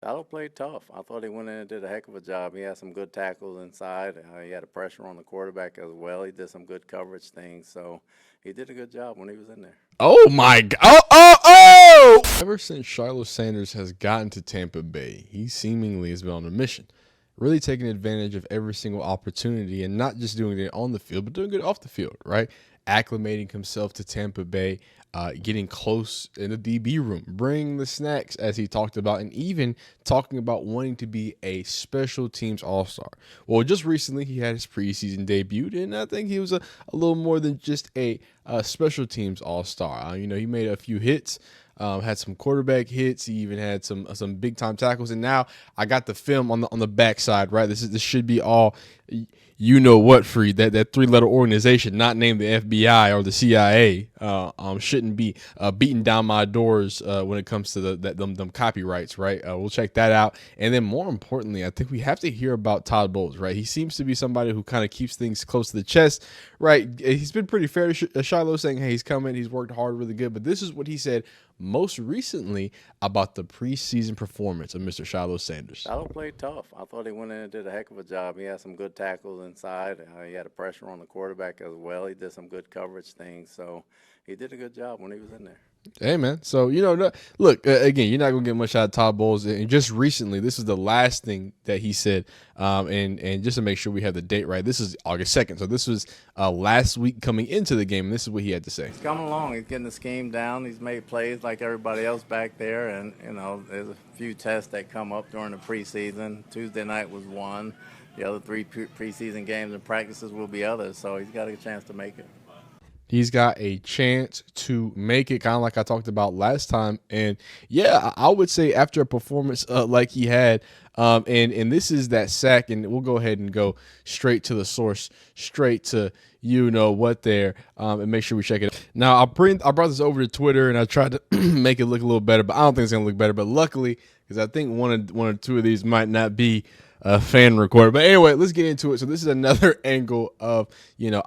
Shiloh played tough. I thought he went in and did a heck of a job. He had some good tackles inside. He had a pressure on the quarterback as well. He did some good coverage things. So he did a good job when he was in there. Oh my God! Oh! Ever since Shiloh Sanders has gotten to Tampa Bay, he seemingly has been on a mission, really taking advantage of every single opportunity and not just doing it on the field, but doing it off the field, right? Acclimating himself to Tampa Bay, getting close in the DB room, bringing the snacks as he talked about, and even talking about wanting to be a special teams all-star. Well, just recently he had his preseason debut, and I think he was a little more than just a special teams all-star. He made a few hits. Had some quarterback hits. He even had some big time tackles. And now I got the film on the backside. Right, this should be all you know what for you. That 3-letter organization, not named the FBI or the CIA, shouldn't be beating down my doors when it comes to them copyrights. Right, we'll check that out. And then more importantly, I think we have to hear about Todd Bowles. Right, he seems to be somebody who kind of keeps things close to the chest. Right, he's been pretty fair to Shiloh, saying, hey, he's coming, he's worked hard, really good. But this is what he said most recently about the preseason performance of Mr. Shiloh Sanders. Shiloh played tough. I thought he went in and did a heck of a job. He had some good tackles inside. He had a pressure on the quarterback as well. He did some good coverage things. So he did a good job when he was in there. Hey, man. So, look, again, you're not going to get much out of Todd Bowles. And just recently, this is the last thing that he said. And just to make sure we have the date right, this is August 2nd. So this was last week coming into the game. And this is what he had to say. He's coming along. He's getting the scheme down. He's made plays like everybody else back there. And, there's a few tests that come up during the preseason. Tuesday night was one. The other 3 preseason games and practices will be others. So he's got a chance to make it. He's got a chance to make it, kind of like I talked about last time. And yeah, I would say after a performance like he had, and this is that sack, and we'll go ahead and go straight to the source, straight to what there, and make sure we check it out. Now, I brought this over to Twitter, and I tried to make it look a little better, but I don't think it's gonna look better. But luckily, because I think one or two of these might not be fan recorded. But anyway, let's get into it. So this is another angle of,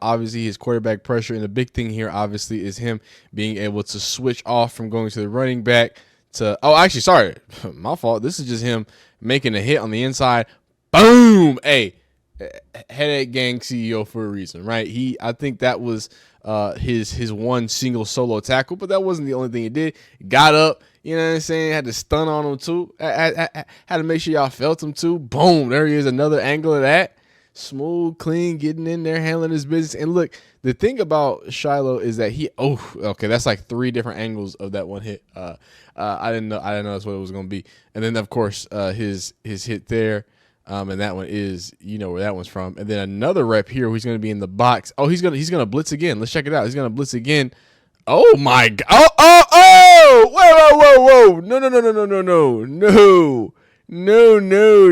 obviously his quarterback pressure. And the big thing here, obviously, is him being able to switch off from going to the running back to, sorry, my fault. This is just him making a hit on the inside. Boom. Hey, Headache Gang CEO for a reason, right? I think that was his one single solo tackle, but that wasn't the only thing he did. Got up, you know what I'm saying? Had to stun on him too. Had to make sure y'all felt him too. Boom, there he is, another angle of that. Smooth, clean, getting in there, handling his business. And look, the thing about Shiloh is that that's like 3 different angles of that one hit. I didn't know that's what it was gonna be. And then of course his hit there. And that one is, where that one's from. And then another rep here, he's going to be in the box. Oh, he's gonna blitz again. Let's check it out. He's gonna blitz again. Oh my God! Oh! Whoa!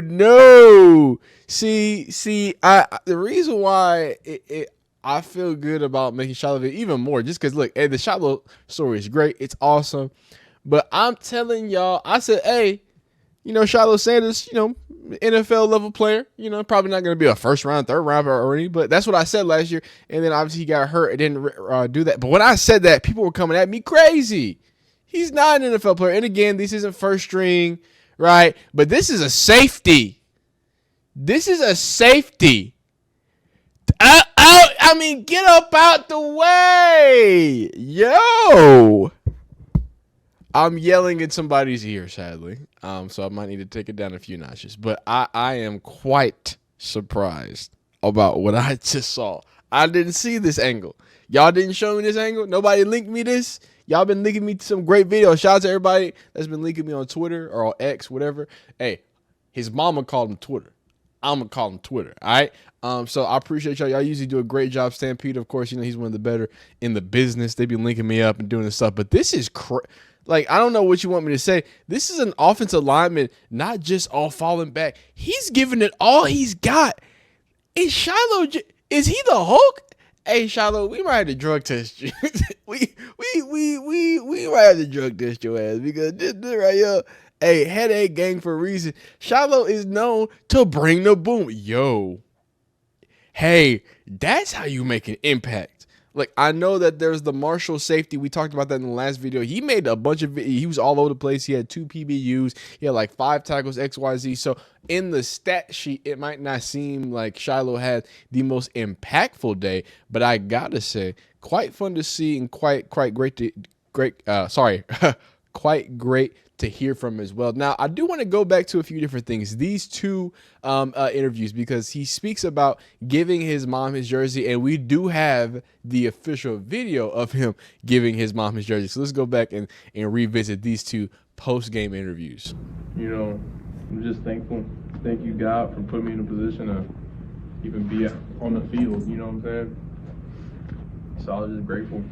No! See, the reason why I feel good about making Shiloh even more, just because look, the Shiloh story is great. It's awesome, but I'm telling y'all, I said, hey. Shiloh Sanders, NFL level player, probably not going to be a first round, third round or any, but that's what I said last year. And then obviously he got hurt and didn't do that. But when I said that, people were coming at me crazy. He's not an NFL player. And again, this isn't first string, right? But this is a safety. Get up out the way. Yo. I'm yelling in somebody's ear, sadly. So I might need to take it down a few notches. But I am quite surprised about what I just saw. I didn't see this angle. Y'all didn't show me this angle. Nobody linked me this. Y'all been linking me to some great videos. Shout out to everybody that's been linking me on Twitter or on X, whatever. Hey, his mama called him Twitter. I'm going to call him Twitter, all right? So I appreciate y'all. Y'all usually do a great job. Stampede, of course, he's one of the better in the business. They be linking me up and doing this stuff. But this is I don't know what you want me to say. This is an offensive lineman, not just all falling back. He's giving it all he's got. Is Shiloh, is he the Hulk? Hey, Shiloh, we might have to drug test you. we might have to drug test your ass because this right here, hey, Headache Gang for a reason. Shiloh is known to bring the boom. Yo, hey, that's how you make an impact Like, I know that there's the Marshall safety. We talked about that in the last video. He made a bunch of, he was all over the place. He had 2 PBUs. He had like 5 tackles, XYZ. So in the stat sheet, it might not seem like Shiloh had the most impactful day, but I gotta say, quite fun to see and quite great to quite great to hear from as well. Now, I do want to go back to a few different things. These 2 interviews, because he speaks about giving his mom his jersey, and we do have the official video of him giving his mom his jersey. So let's go back and revisit these 2 post-game interviews. You know, I'm just thankful. Thank you, God, for putting me in a position to even be on the field. You know what I'm saying? So I was just grateful.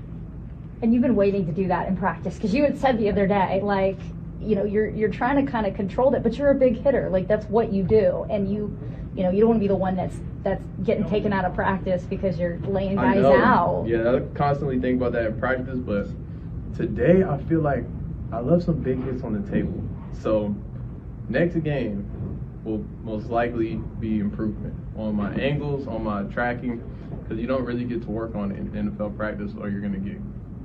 And you've been waiting to do that in practice, because you had said the other day, like, you know, you're trying to kind of control it, but you're a big hitter. Like, that's what you do, and you know, you don't want to be the one that's getting taken out of practice because you're laying guys out. Yeah, I constantly think about that in practice, but today I feel like I left some big hits on the table. So next game will most likely be improvement on my angles, on my tracking, because you don't really get to work on it in NFL practice, or you're gonna get,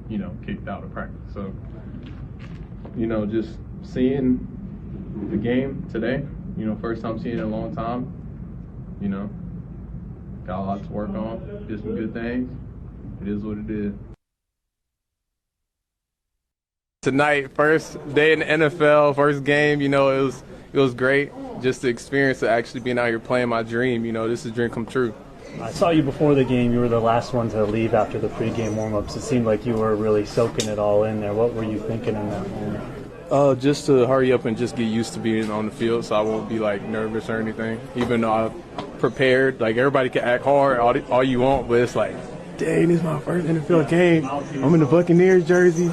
you know, kicked out of practice. So, you know, just seeing the game today, you know, first time seeing it in a long time, you know, got a lot to work on, did some good things. It is what it is. Tonight, first day in the NFL, first game, you know, it was great. Just the experience of actually being out here playing my dream, you know, this is a dream come true. I saw you before the game. You were the last one to leave after the pregame warm-ups. It seemed like you were really soaking it all in there. What were you thinking in that moment? Just to hurry up and just get used to being on the field, so I won't be like nervous or anything. Even though I prepared, like everybody can act hard all you want, but it's like, dang, this is my first NFL game. I'm in the Buccaneers jersey,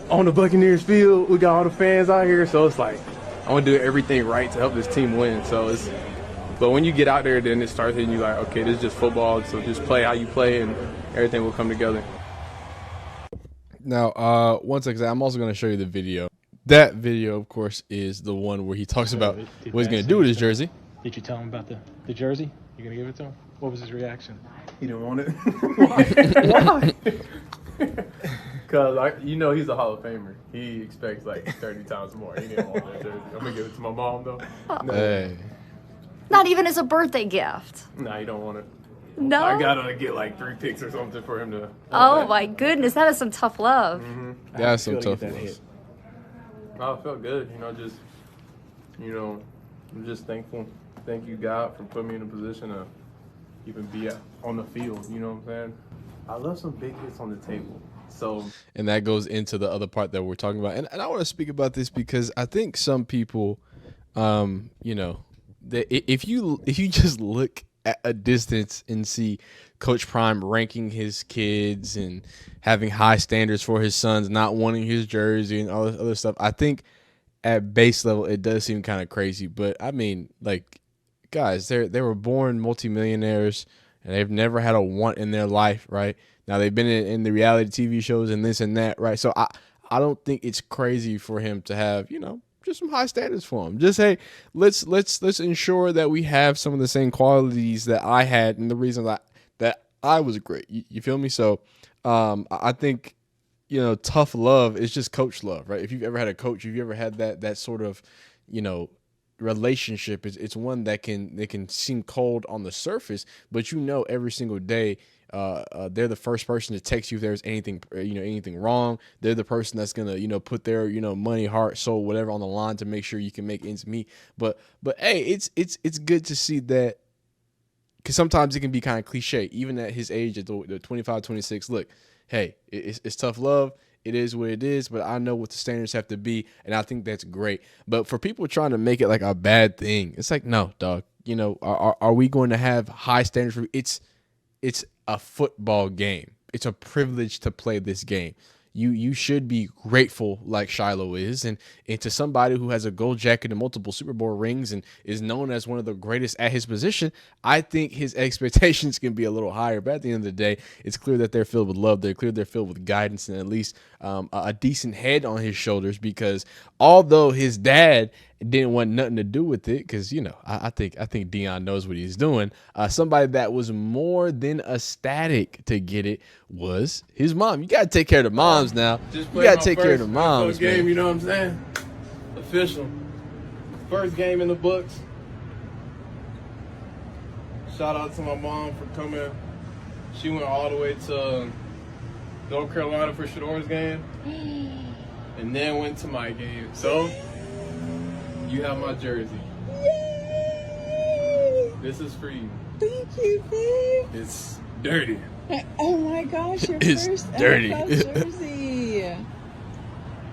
on the Buccaneers field. We got all the fans out here, so it's like I want to do everything right to help this team win. But when you get out there, then it starts hitting you like, okay, this is just football, so just play how you play, and everything will come together. Now, one second, I'm also going to show you the video. That video, of course, is the one where he talks about what he's going to do with his jersey. Did you tell him about the jersey? You going to give it to him? What was his reaction? He didn't want it. Why? Because, you know, he's a Hall of Famer. He expects like 30 times more. He didn't want that jersey. I'm going to give it to my mom, though. No. Hey. Not even as a birthday gift. Nah, he don't want it. No? I got to get like 3 picks or something for him to. Oh, my goodness. That is some tough love. Mm-hmm. That's some tough love. No, it felt good. You know, just, you know, I'm just thankful. Thank you, God, for putting me in a position to even be on the field. You know what I'm saying? I left some big hits on the table. So, and that goes into the other part that we're talking about. And I want to speak about this because I think some people, you know, that if you just look at a distance and see Coach Prime ranking his kids and having high standards for his sons, not wanting his jersey and all this other stuff, I think at base level it does seem kind of crazy. But I mean, like, guys, they were born multimillionaires and they've never had a want in their life, right? Now they've been in the reality TV shows and this and that, right? So I don't think it's crazy for him to have, you know, just some high standards for him. Just, hey, let's ensure that we have some of the same qualities that I had and the reason that I was great. You feel me? So I think, you know, tough love is just coach love, right? If you've ever had a coach, if you ever had that sort of, you know, relationship, it's one that can seem cold on the surface, but you know every single day they're the first person to text you if there's anything wrong. They're the person that's gonna, you know, put their, you know, money, heart, soul, whatever on the line to make sure you can make ends meet. But hey, it's good to see that, because sometimes it can be kind of cliche, even at his age, at the 25, 26. Look, hey, it's tough love. It is what it is, but I know what the standards have to be, and I think that's great. But for people trying to make it like a bad thing, it's like, no, dog. You know, are we going to have high standards? It's a football game. It's a privilege to play this game. you should be grateful like Shiloh is, and to somebody who has a gold jacket and multiple Super Bowl rings and is known as one of the greatest at his position. I think his expectations can be a little higher, but at the end of the day, it's clear that they're filled with love. They're clear they're filled with guidance and at least a decent head on his shoulders, because although his dad didn't want nothing to do with it, because I think Dion knows what he's doing. Somebody that was more than ecstatic to get it was his mom. You gotta take care of the moms now. You gotta take care of the moms. Game, man. you know what I'm saying? Official. First game in the books. Shout out to my mom for coming. She went all the way to North Carolina for Shador's game, and then went to my game. So you have my jersey. Yay! This is for you. Thank you, babe. It's dirty. Oh my gosh, your It's first dirty. NFL jersey.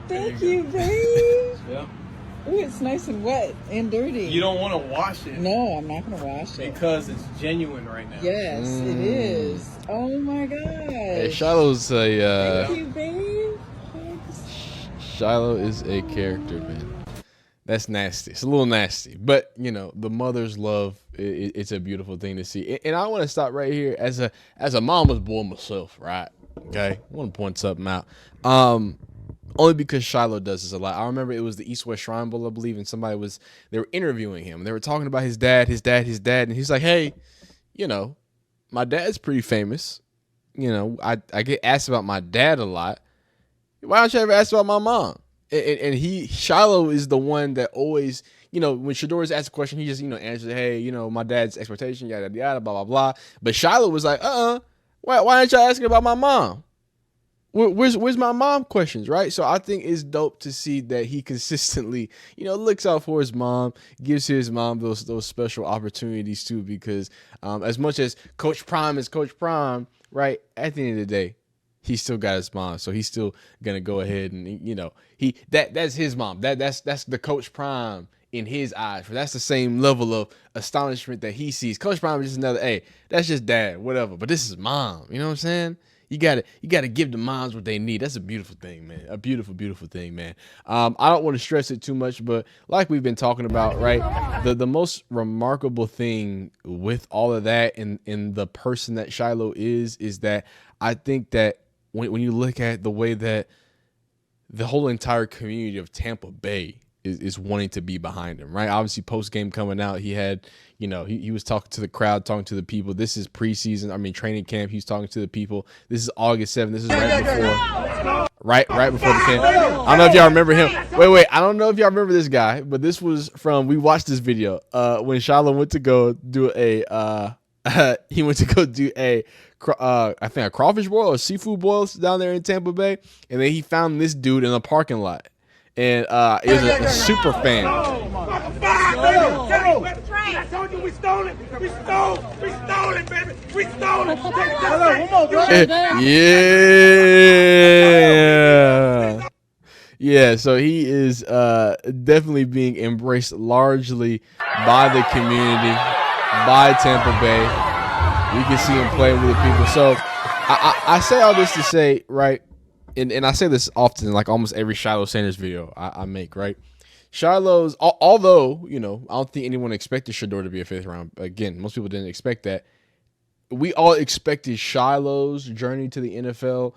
Thank There you you, babe. Yep. Ooh, it's nice and wet and dirty. You don't want to wash it. No, I'm not gonna wash it. Because it's genuine right now. Yes, it is. Oh my gosh. Hey, Shiloh's a Thank you, babe. Thanks. Shiloh is a character, man. That's nasty. It's a little nasty, but the mother's love. It's a beautiful thing to see. And I want to stop right here as a mama's boy myself, right? Okay, I want to point something out. Only because Shiloh does this a lot. I remember it was the East-West Shrine Bowl, I believe, and they were interviewing him. They were talking about his dad, and he's like, hey, my dad's pretty famous. I get asked about my dad a lot. Why don't you ever ask about my mom? And Shiloh is the one that always, when Shador's asked a question, he just, answers, hey, my dad's expectation, yada, yada, blah, blah, blah. But Shiloh was like, why aren't y'all asking about my mom? Where's my mom questions, right? So I think it's dope to see that he consistently, looks out for his mom, gives his mom those special opportunities too, because as much as Coach Prime is Coach Prime, right, at the end of the day, he still got his mom, so he's still gonna go ahead and that's his mom. That's the Coach Prime in his eyes. That's the same level of astonishment that he sees. Coach Prime is just another, hey, that's just dad, whatever. But this is mom. You know what I'm saying? You gotta give the moms what they need. That's a beautiful thing, man. A beautiful, beautiful thing, man. I don't want to stress it too much, but like we've been talking about, right? The most remarkable thing with all of that and the person that Shiloh is that I think that when you look at the way that the whole entire community of Tampa Bay is wanting to be behind him, right? Obviously, post game coming out, he had, he was talking to the crowd, talking to the people. This is preseason, training camp. He's talking to the people. This is August 7th. This is right before the camp. I don't know if y'all remember him. Wait. I don't know if y'all remember this guy, but this was we watched this video when Shiloh went to go do I think a crawfish boil or seafood boils down there in Tampa Bay, and then he found this dude in a parking lot. And it was a super fan. I told you we stole it. We stole it, baby. We stole it. Yeah. So he is definitely being embraced largely by the community, by Tampa Bay. You can see him playing with the people. So I say all this to say, right? And I say this often, like almost every Shiloh Sanders video I make, right? Shiloh's, although, I don't think anyone expected Shador to be a fifth round. Again, most people didn't expect that. We all expected Shiloh's journey to the NFL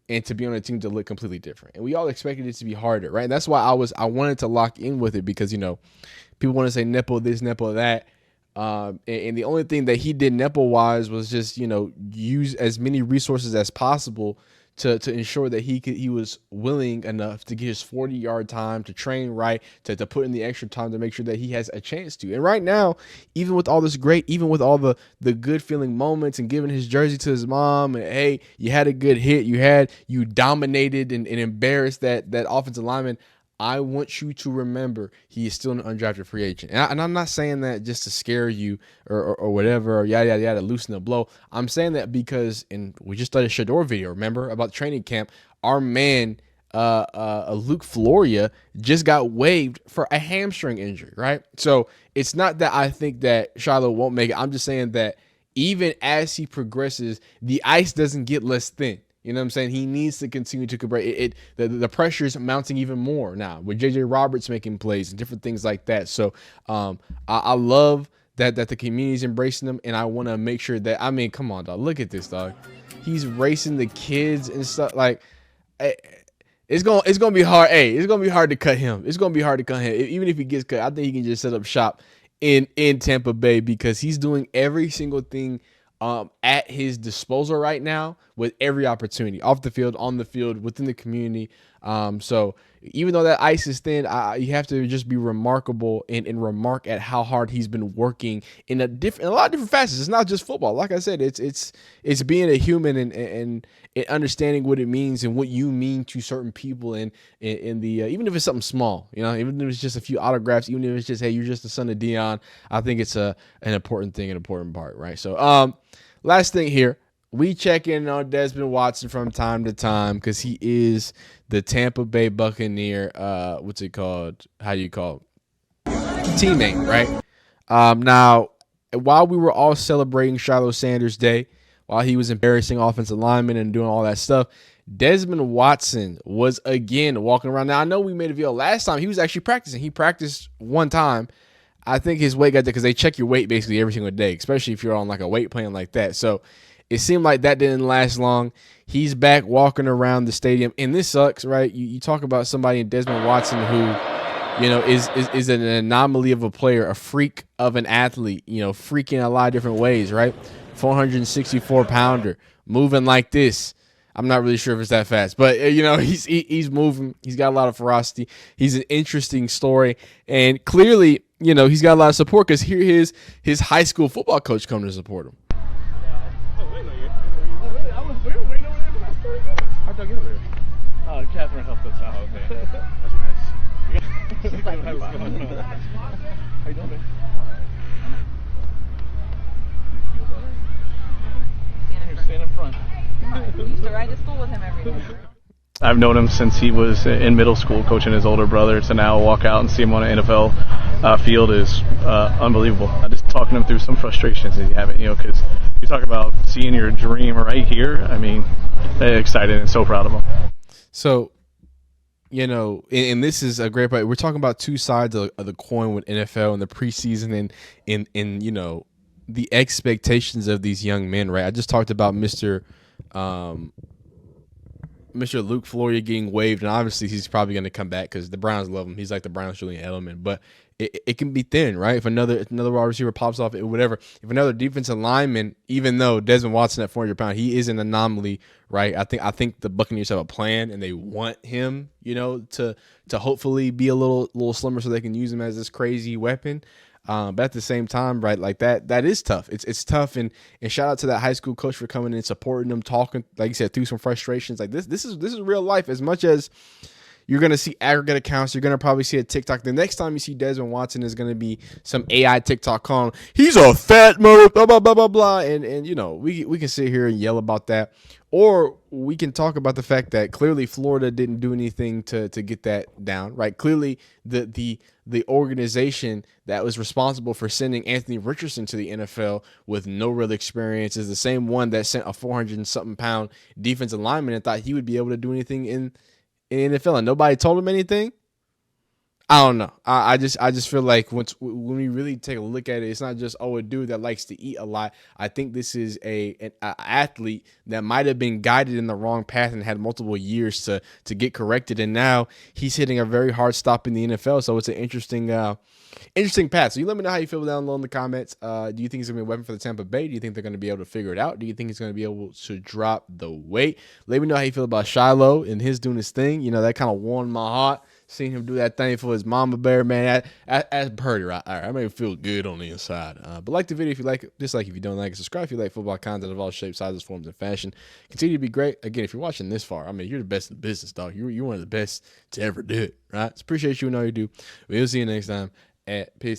and to be on a team to look completely different. And we all expected it to be harder, right? And that's why I wanted to lock in with it because, people want to say Nepo this, Nepo that. And the only thing that he did Nepo-wise was just, use as many resources as possible to ensure that he was willing enough to get his 40-yard time, to train right, to put in the extra time to make sure that he has a chance to. And right now, even with all this even with all the good feeling moments and giving his jersey to his mom, and hey, you had a good hit, you dominated and embarrassed that offensive lineman. I want you to remember he is still an undrafted free agent. And I'm not saying that just to scare you or whatever, or yada, yada, yada, loosen the blow. I'm saying that because, and we just did a Shador video, remember, about training camp. Our man, Luke Floria, just got waived for a hamstring injury, right? So it's not that I think that Shiloh won't make it. I'm just saying that even as he progresses, the ice doesn't get less thin. You know what I'm saying? He needs to continue to convert. The pressure is mounting even more now with J.J. Roberts making plays and different things like that. So I love that the community's embracing him, and I want to make sure that, I mean, come on, dog. Look at this, dog. He's racing the kids and stuff. Like, it's gonna be hard. Hey, it's gonna be hard to cut him. It's gonna be hard to cut him. Even if he gets cut, I think he can just set up shop in Tampa Bay, because he's doing every single thing at his disposal right now, with every opportunity, off the field, on the field, within the community. So even though that ice is thin, you have to just be remarkable and remark at how hard he's been working in a lot of different facets. It's not just football. Like I said, it's being a human and understanding what it means and what you mean to certain people, and in the even if it's something small, even if it's just a few autographs, even if it's just, hey, you're just the son of Dion. I think it's an important thing, an important part, right? So last thing here, we check in on Desmond Watson from time to time, because he is the Tampa Bay Buccaneer, what's it called? How do you call it? Teammate, right? Now, while we were all celebrating Shiloh Sanders Day, while he was embarrassing offensive linemen and doing all that stuff, Desmond Watson was again walking around. Now, I know we made a video last time. He was actually practicing. He practiced one time. I think his weight got there because they check your weight basically every single day, especially if you're on like a weight plan like that. So it seemed like that didn't last long. He's back walking around the stadium, and this sucks, right? You talk about somebody in Desmond Watson who, is an anomaly of a player, a freak of an athlete, freaking in a lot of different ways, right? 464-pounder, moving like this. I'm not really sure if it's that fast, but he's moving. He's got a lot of ferocity. He's an interesting story, and clearly, he's got a lot of support, because here his high school football coach coming to support him. How'd y'all get over here? Catherine helped us out. Okay. That's nice. How you doing, man? You feel better? Stand in front. We used to ride to school with him every day. I've known him since he was in middle school, coaching his older brother. To now walk out and see him on an NFL field is unbelievable. Just talking him through some frustrations that you haven't, because you talk about seeing your dream right here. I mean, excited and so proud of him. So, and this is a great part. We're talking about two sides of the coin with NFL and the preseason and the expectations of these young men, right? I just talked about Mr. Luke Floria getting waived, and obviously he's probably going to come back because the Browns love him. He's like the Browns Julian Edelman, but it can be thin, right? If another wide receiver pops off, whatever. If another defensive lineman, even though Desmond Watson at 400 pounds, he is an anomaly, right? I think the Buccaneers have a plan, and they want him, to hopefully be a little slimmer so they can use him as this crazy weapon. But at the same time, right, like that is tough. It's tough, and shout out to that high school coach for coming in and supporting them, talking, like you said, through some frustrations. Like this is real life. As much as you're gonna see aggregate accounts, you're gonna probably see a TikTok. The next time you see Desmond Watson is gonna be some AI TikTok calling he's a fat mother, blah blah blah blah blah, and we can sit here and yell about that, or we can talk about the fact that clearly Florida didn't do anything to get that down, right? Clearly the organization that was responsible for sending Anthony Richardson to the NFL with no real experience is the same one that sent a 400-something pound defensive lineman and thought he would be able to do anything in NFL, and nobody told him anything. I don't know. I just feel like when we really take a look at it, it's not just a dude that likes to eat a lot. I think this is an athlete that might have been guided in the wrong path and had multiple years to get corrected, and now he's hitting a very hard stop in the NFL. So it's an interesting path. So you let me know how you feel down below in the comments. Do you think he's gonna be a weapon for the Tampa Bay? Do you think they're gonna be able to figure it out? Do you think he's gonna be able to drop the weight? Let me know how you feel about Shilo and his doing his thing. That kind of warmed my heart. Seeing him do that thing for his mama bear, man, that's pretty right. All right, I made him feel good on the inside. But like the video if you like it, dislike if you don't like it, subscribe if you like football content of all shapes, sizes, forms, and fashion. Continue to be great. Again, if you're watching this far, I mean, you're the best in the business, dog. You're one of the best to ever do it, right? So appreciate you and all you do. We'll see you next time. Peace.